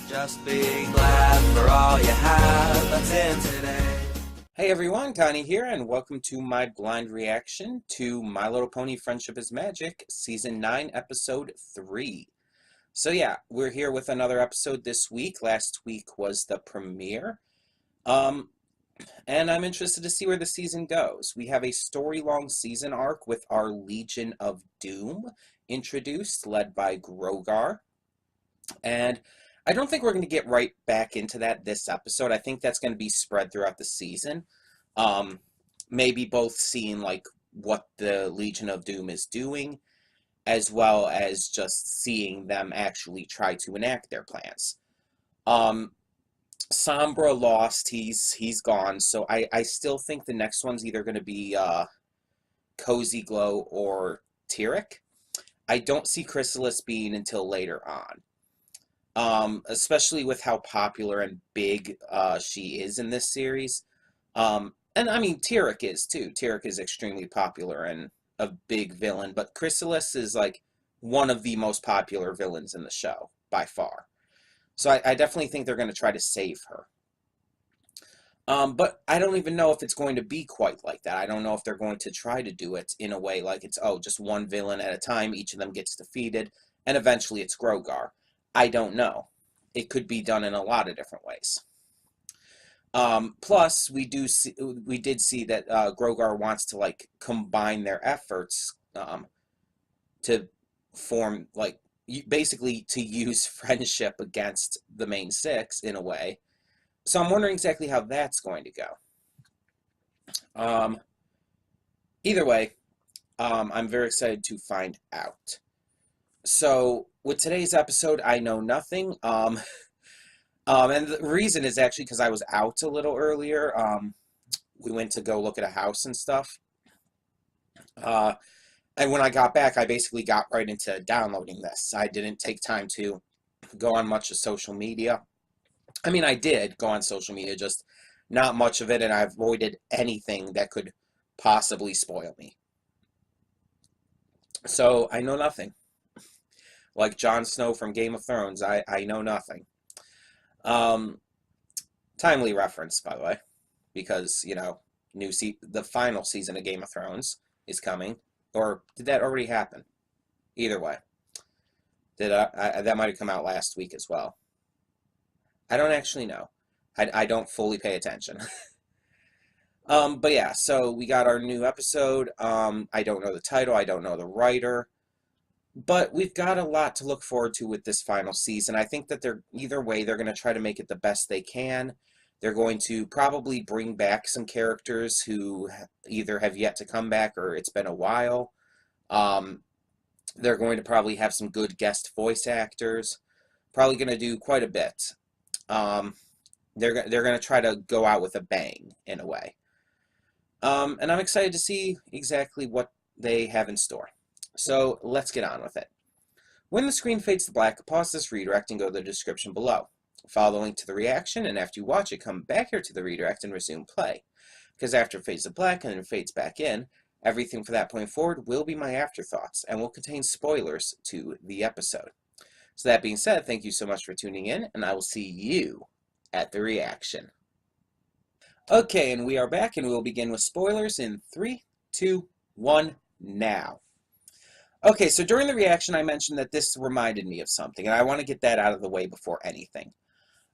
Just be glad for all you have that's in today. Hey everyone, Connie here, and welcome to my blind reaction to My Little Pony Friendship is Magic, Season 9, Episode 3. So yeah, we're here with another episode this week. Last week was the premiere. And I'm interested to see where the season goes. We have a story-long season arc with our Legion of Doom introduced, led by Grogar. And I don't think we're going to get right back into that this episode. I think that's going to be spread throughout the season. Maybe both seeing like what the Legion of Doom is doing, as well as just seeing them actually try to enact their plans. Sombra lost, he's gone, so I still think the next one's either going to be Cozy Glow or Tyrek. I don't see Chrysalis being until later on. Especially with how popular and big she is in this series. And I mean, Tyrek is too. Tyrek is extremely popular and a big villain, but Chrysalis is like one of the most popular villains in the show, by far. So I definitely think they're going to try to save her. But I don't even know if it's going to be quite like that. I don't know if they're going to try to do it in a way like it's, oh, just one villain at a time, each of them gets defeated, and eventually it's Grogar. I don't know. It could be done in a lot of different ways. Plus, we did see that Grogar wants to like combine their efforts to form like basically to use friendship against the main six in a way. So I'm wondering exactly how that's going to go. Either way, I'm very excited to find out. So with today's episode, I know nothing. And the reason is actually because I was out a little earlier. We went to go look at a house and stuff. And when I got back, I basically got right into downloading this. I didn't take time to go on much of social media. I mean, I did go on social media, just not much of it, and I avoided anything that could possibly spoil me. So I know nothing. Like Jon Snow from Game of Thrones, I know nothing. Timely reference, by the way, because, you know, the final season of Game of Thrones is coming. Or did that already happen? Either way. That might have come out last week as well. I don't actually know. I don't fully pay attention. But yeah, so we got our new episode. I don't know the title. I don't know the writer. But we've got a lot to look forward to with this final season. I think that either way, they're going to try to make it the best they can. They're going to probably bring back some characters who either have yet to come back or it's been a while. They're going to probably have some good guest voice actors. Probably going to do quite a bit. They're going to try to go out with a bang, in a way. And I'm excited to see exactly what they have in store. So let's get on with it. When the screen fades to black, pause this redirect and go to the description below. Follow the link to the reaction, and after you watch it, come back here to the redirect and resume play. Because after it fades to black and then fades back in, everything from that point forward will be my afterthoughts and will contain spoilers to the episode. So that being said, thank you so much for tuning in, and I will see you at the reaction. Okay, and we are back, and we will begin with spoilers in 3, 2, 1, now. Okay, so during the reaction, I mentioned that this reminded me of something, and I want to get that out of the way before anything.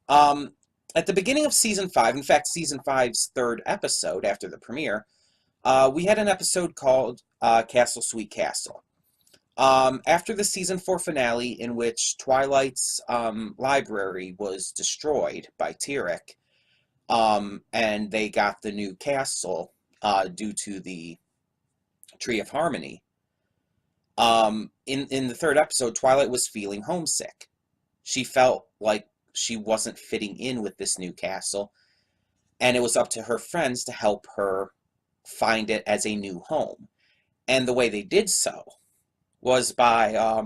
At the beginning of Season 5, in fact, Season 5's third episode after the premiere, we had an episode called Castle Sweet Castle. After the Season 4 finale, in which Twilight's library was destroyed by Tyrek, and they got the new castle due to the Tree of Harmony, in the third episode, Twilight was feeling homesick. She felt like she wasn't fitting in with this new castle, and it was up to her friends to help her find it as a new home. And the way they did so was by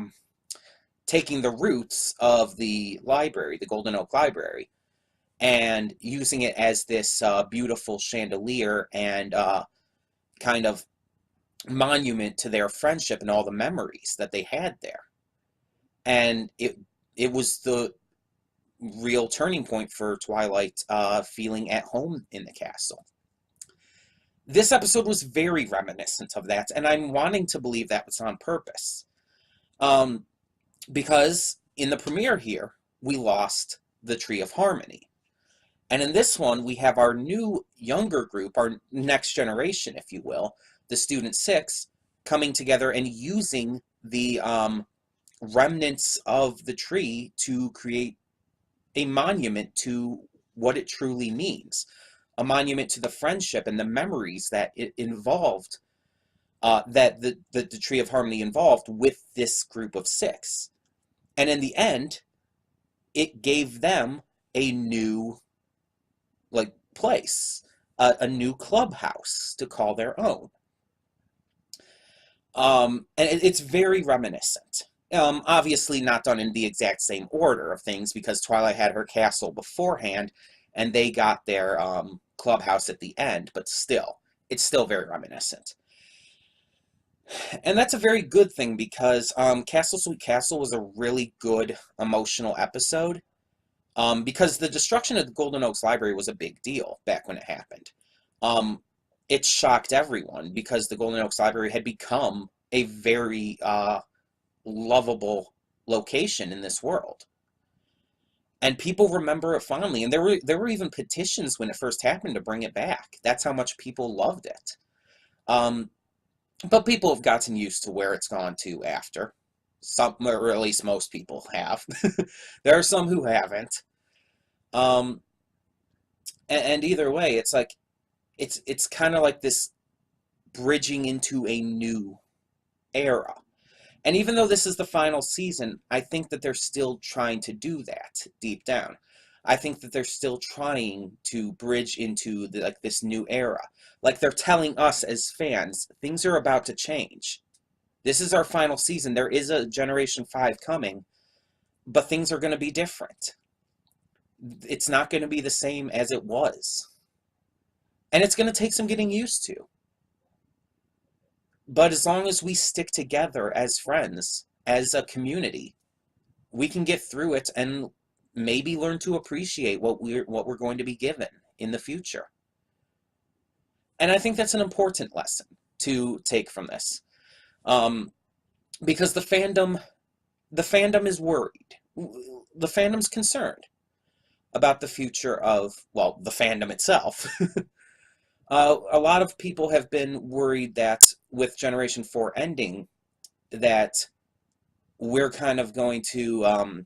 taking the roots of the library, the Golden Oak Library, and using it as this beautiful chandelier and kind of monument to their friendship and all the memories that they had there. And it was the real turning point for Twilight feeling at home in the castle. This episode was very reminiscent of that, and I'm wanting to believe that was on purpose. Because in the premiere here, we lost the Tree of Harmony. And in this one, we have our new younger group, our next generation, if you will, the Student Six, coming together and using the remnants of the tree to create a monument to what it truly means. A monument to the friendship and the memories that it involved, that the Tree of Harmony involved with this group of six. And in the end, it gave them a new, like, place, a new clubhouse to call their own. And it's very reminiscent. Obviously not done in the exact same order of things, because Twilight had her castle beforehand, and they got their clubhouse at the end, but still, it's still very reminiscent. And that's a very good thing, because Castle Sweet Castle was a really good emotional episode, because the destruction of the Golden Oaks Library was a big deal back when it happened. It shocked everyone, because the Golden Oaks Library had become a very lovable location in this world. And people remember it fondly, and there were even petitions when it first happened to bring it back. That's how much people loved it. But people have gotten used to where it's gone to after. Some, or at least most people have. There are some who haven't. And either way, it's like, it's kind of like this bridging into a new era. And even though this is the final season, I think that they're still trying to do that deep down. I think that they're still trying to bridge into this new era. Like, they're telling us as fans, things are about to change. This is our final season. There is a Generation 5 coming, but things are going to be different. It's not going to be the same as it was. And it's going to take some getting used to. But as long as we stick together as friends, as a community, we can get through it and maybe learn to appreciate what we're going to be given in the future. And I think that's an important lesson to take from this. Because the fandom is worried. The fandom's concerned about the future of, well, the fandom itself. A lot of people have been worried that with Generation 4 ending, that we're kind of going to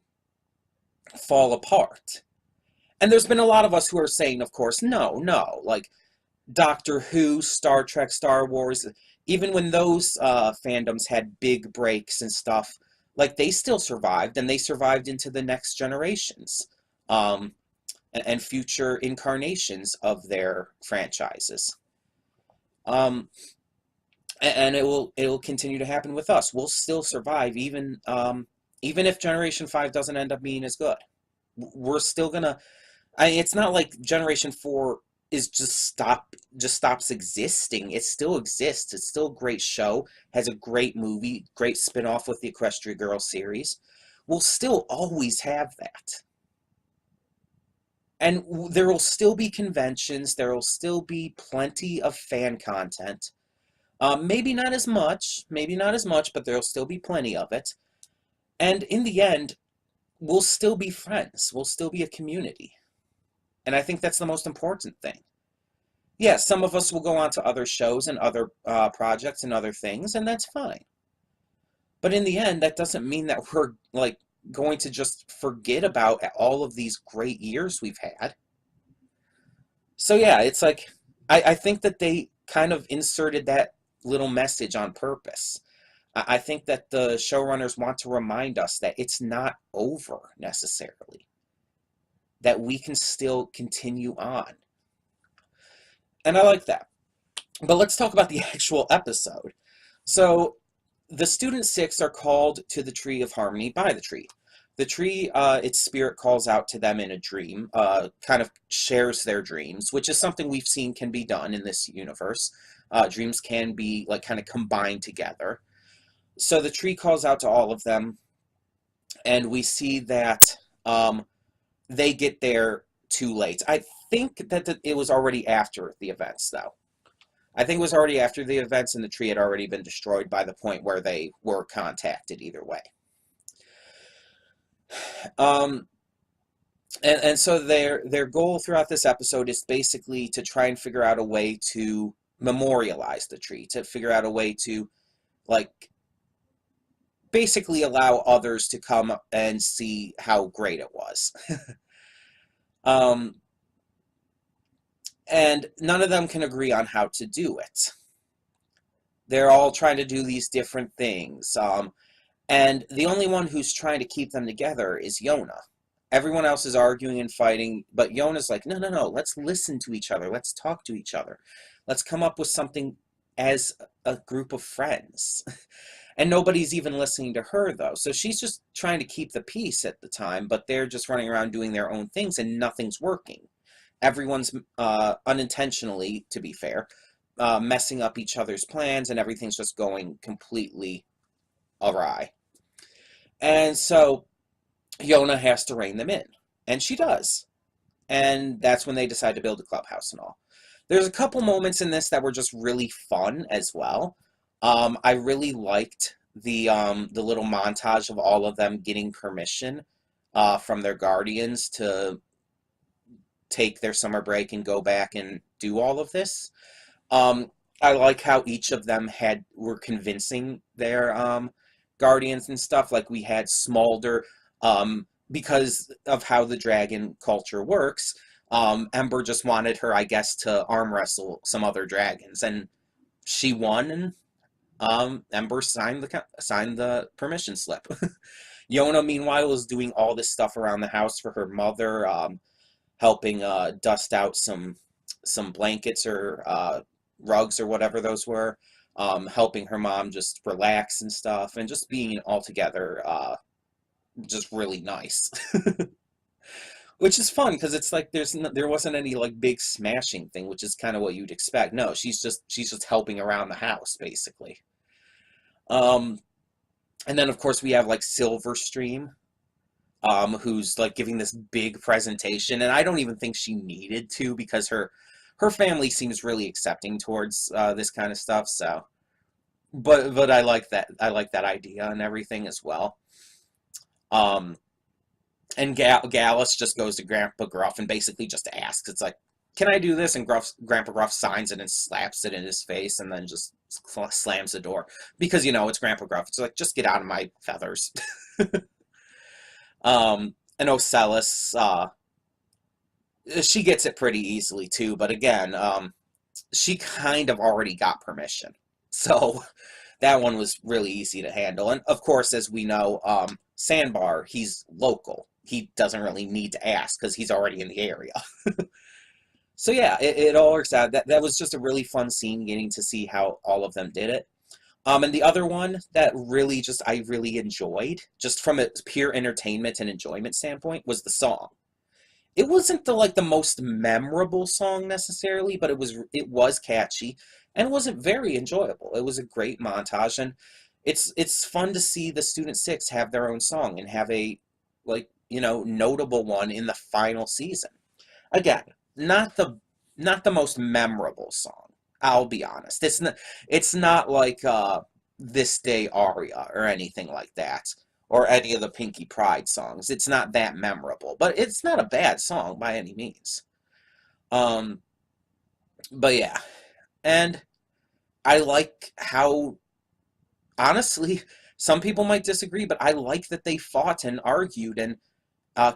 fall apart. And there's been a lot of us who are saying, of course, no, like Doctor Who, Star Trek, Star Wars, even when those fandoms had big breaks and stuff, like, they still survived, and they survived into the next generations. And future incarnations of their franchises. And it will continue to happen with us. We'll still survive, even if Generation 5 doesn't end up being as good. We're still gonna. It's not like Generation 4 is just stops existing. It still exists. It's still a great show. Has a great movie, great spin-off with the Equestria Girls series. We'll still always have that. And there will still be conventions. There will still be plenty of fan content. Maybe not as much, but there'll still be plenty of it. And in the end, we'll still be friends. We'll still be a community. And I think that's the most important thing. Yeah, some of us will go on to other shows and other projects and other things, and that's fine. But in the end, that doesn't mean that we're, like, going to just forget about all of these great years we've had. So yeah, it's like, I think that they kind of inserted that little message on purpose. I think that the showrunners want to remind us that it's not over necessarily, that we can still continue on. And I like that. But let's talk about the actual episode. So the Student Six are called to the Tree of Harmony by the tree. The tree, its spirit calls out to them in a dream, kind of shares their dreams, which is something we've seen can be done in this universe. Dreams can be, like, kind of combined together. So the tree calls out to all of them, and we see that they get there too late. I think that it was already after the events, though. I think it was already after the events, and the tree had already been destroyed by the point where they were contacted either way. And so their goal throughout this episode is basically to try and figure out a way to memorialize the tree, to figure out a way to, like, basically allow others to come and see how great it was. And none of them can agree on how to do it. They're all trying to do these different things. And the only one who's trying to keep them together is Yona. Everyone else is arguing and fighting, but Yona's like, no, no, no, let's listen to each other. Let's talk to each other. Let's come up with something as a group of friends. And nobody's even listening to her, though. So she's just trying to keep the peace at the time, but they're just running around doing their own things, and nothing's working. Everyone's unintentionally, to be fair, messing up each other's plans, and everything's just going completely awry. And so Yona has to rein them in, and she does. And that's when they decide to build a clubhouse and all. There's a couple moments in this that were just really fun as well. I really liked the little montage of all of them getting permission from their guardians to take their summer break and go back and do all of this. I like how each of them were convincing their guardians and stuff. Like, we had Smolder, because of how the dragon culture works, Ember just wanted her, I guess, to arm wrestle some other dragons, and she won, and Ember signed the permission slip. Yona, meanwhile, was doing all this stuff around the house for her mother, helping dust out some blankets or rugs or whatever those were, helping her mom just relax and stuff, and just being altogether just really nice. Which is fun, because it's like there wasn't any, like, big smashing thing, which is kind of what you'd expect. No, she's just helping around the house, basically. And then, of course, we have, like, Silverstream, who's, like, giving this big presentation, and I don't even think she needed to, because her family seems really accepting towards this kind of stuff. So, but I like that idea and everything as well. And Gallus just goes to Grandpa Gruff and basically just asks. It's like, can I do this? And Grandpa Gruff signs it and slaps it in his face, and then just slams the door. Because, it's Grandpa Gruff. It's like, just get out of my feathers. And Ocellus, she gets it pretty easily, too. But again, she kind of already got permission. So that one was really easy to handle. And, of course, as we know, Sandbar, he's local. He doesn't really need to ask because he's already in the area. So yeah, it all works out. That was just a really fun scene, getting to see how all of them did it. And the other one that I really enjoyed, just from a pure entertainment and enjoyment standpoint, was the song. It wasn't the most memorable song necessarily, but it was catchy, and it wasn't very enjoyable. It was a great montage, and it's fun to see the Student Six have their own song and have a notable one in the final season. Again, not the most memorable song. I'll be honest. It's not like This Day Aria or anything like that, or any of the Pinkie Pride songs. It's not that memorable, but it's not a bad song by any means. But yeah, and I like how, honestly, some people might disagree, but I like that they fought and argued and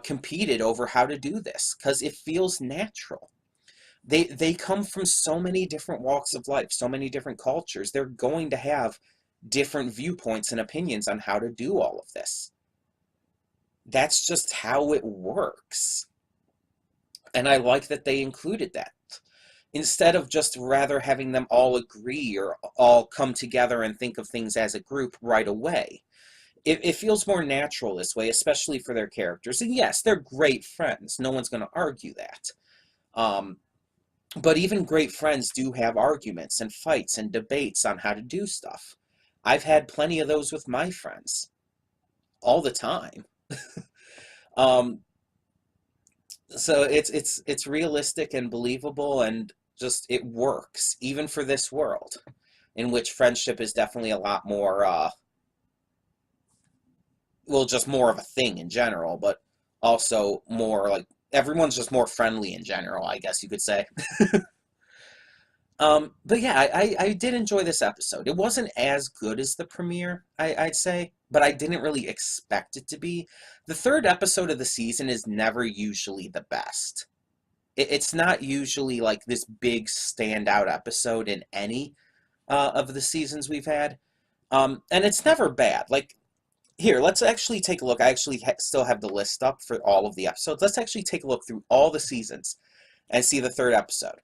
competed over how to do this, because it feels natural. They come from so many different walks of life, so many different cultures. They're going to have different viewpoints and opinions on how to do all of this. That's just how it works. And I like that they included that. Instead of just rather having them all agree or all come together and think of things as a group right away. It feels more natural this way, especially for their characters. And yes, they're great friends. No one's going to argue that. But even great friends do have arguments and fights and debates on how to do stuff. I've had plenty of those with my friends. All the time. So it's realistic and believable, and just it works even for this world, in which friendship is definitely a lot more well, just more of a thing in general, but also more like everyone's just more friendly in general, I guess you could say. But yeah, I did enjoy this episode. It wasn't as good as the premiere, I'd say, but I didn't really expect it to be. The third episode of the season is never usually the best. It's not usually like this big standout episode in any of the seasons we've had. And it's never bad. Like, here, let's actually take a look. I actually still have the list up for all of the episodes. Let's actually take a look through all the seasons and see the third episode.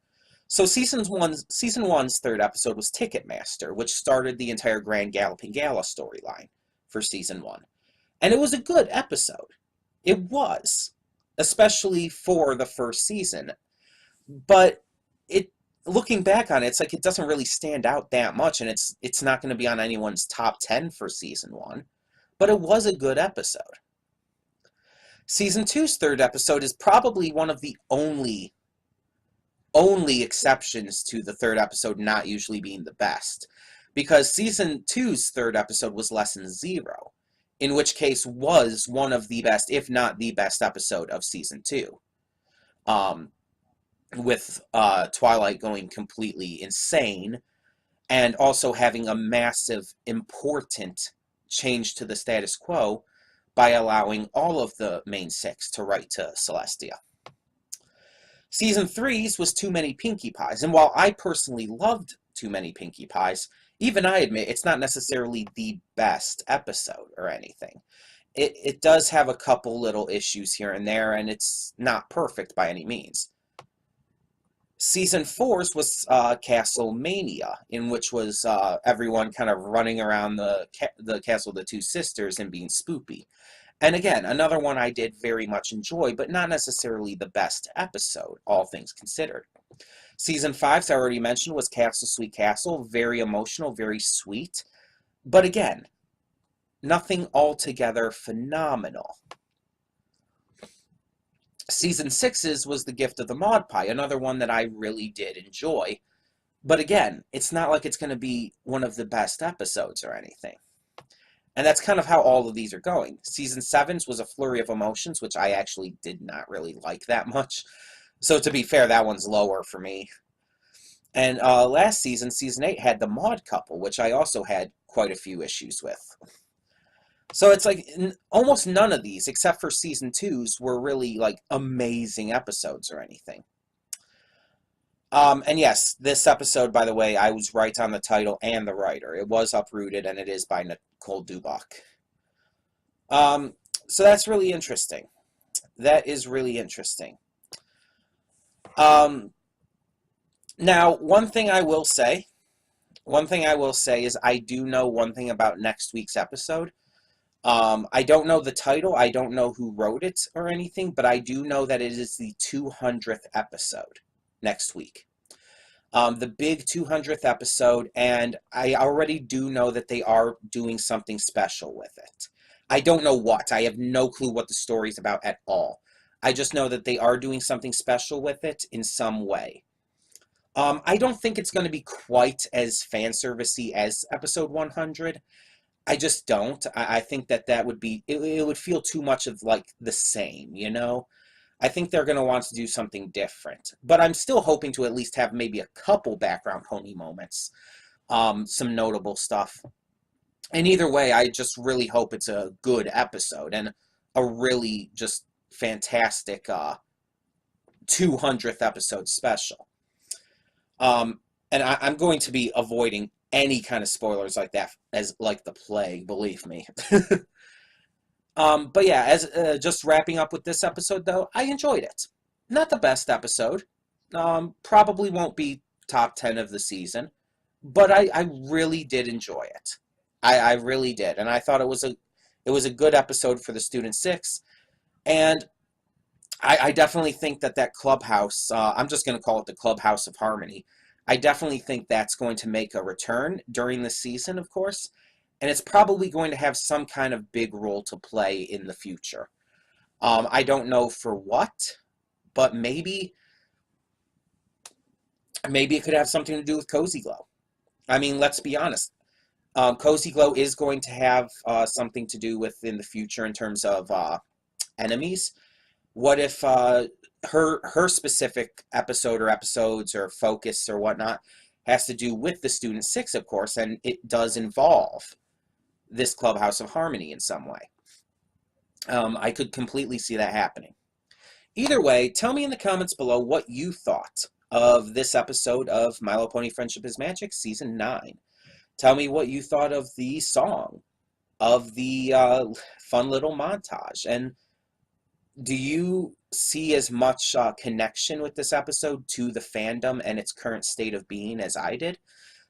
So season one's third episode was Ticketmaster, which started the entire Grand Galloping Gala storyline for season one. And it was a good episode. It was, especially for the first season. But it, looking back on it, it's like it doesn't really stand out that much, and it's not going to be on anyone's top 10 for season one. But it was a good episode. Season two's third episode is probably one of the only exceptions to the third episode not usually being the best, because season two's third episode was Lesson Zero, in which case was one of the best, if not the best episode of season two, with Twilight going completely insane and also having a massive, important change to the status quo by allowing all of the main six to write to Celestia. Season three's was Too Many Pinkie Pies, and while I personally loved Too Many Pinkie Pies, even I admit it's not necessarily the best episode or anything. It does have a couple little issues here and there, and it's not perfect by any means. Season four's was Castle Mania, in which was everyone kind of running around the Castle of the Two Sisters and being spoopy. And again, another one I did very much enjoy, but not necessarily the best episode, all things considered. Season 5, as I already mentioned, was Castle Sweet Castle. Very emotional, very sweet. But again, nothing altogether phenomenal. Season 6's was The Gift of the Maud Pie, another one that I really did enjoy. But again, it's not like it's going to be one of the best episodes or anything. And that's kind of how all of these are going. Season 7's was A Flurry of Emotions, which I actually did not really like that much. So to be fair, that one's lower for me. And last season, Season 8, had The Maud Couple, which I also had quite a few issues with. So it's like almost none of these, except for Season 2's, were really like amazing episodes or anything. And yes, this episode, by the way, I was right on the title and the writer. It was Uprooted, and it is by Nicole Dubach. So that's really interesting. That is really interesting. Now, one thing I will say is I do know one thing about next week's episode. I don't know the title, I don't know who wrote it or anything, but I do know that it is the 200th episode next week. The big 200th episode, and I already do know that they are doing something special with it. I don't know what. I have no clue what the story's about at all. I just know that they are doing something special with it in some way. I don't think it's going to be quite as fan servicey as episode 100. I just don't. I think that would be, it would feel too much of like the same, you know? I think they're going to want to do something different. But I'm still hoping to at least have maybe a couple background pony moments. Some notable stuff. And either way, I just really hope it's a good episode and a really just fantastic 200th episode special. And I'm going to be avoiding any kind of spoilers like that as like the plague, believe me. But yeah, as just wrapping up with this episode, though, I enjoyed it. Not the best episode. Probably won't be top 10 of the season, but I really did enjoy it. I really did, and I thought it was a good episode for the Student 6, and I definitely think that clubhouse, I'm just going to call it the Clubhouse of Harmony, I definitely think that's going to make a return during the season, of course, and it's probably going to have some kind of big role to play in the future. I don't know for what, but maybe it could have something to do with Cozy Glow. I mean, let's be honest. Cozy Glow is going to have something to do with in the future in terms of enemies. What if her specific episode or episodes or focus or whatnot has to do with the Student 6, of course, and it does involve this Clubhouse of Harmony in some way. I could completely see that happening. Either way, tell me in the comments below what you thought of this episode of My Little Pony Friendship is Magic Season 9. Tell me what you thought of the song, of the fun little montage, and do you see as much connection with this episode to the fandom and its current state of being as I did?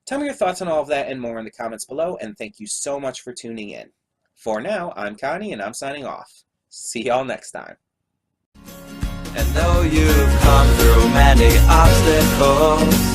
Tell me your thoughts on all of that and more in the comments below, and thank you so much for tuning in. For now, I'm Connie, and I'm signing off. See y'all next time. And though you've come through many obstacles,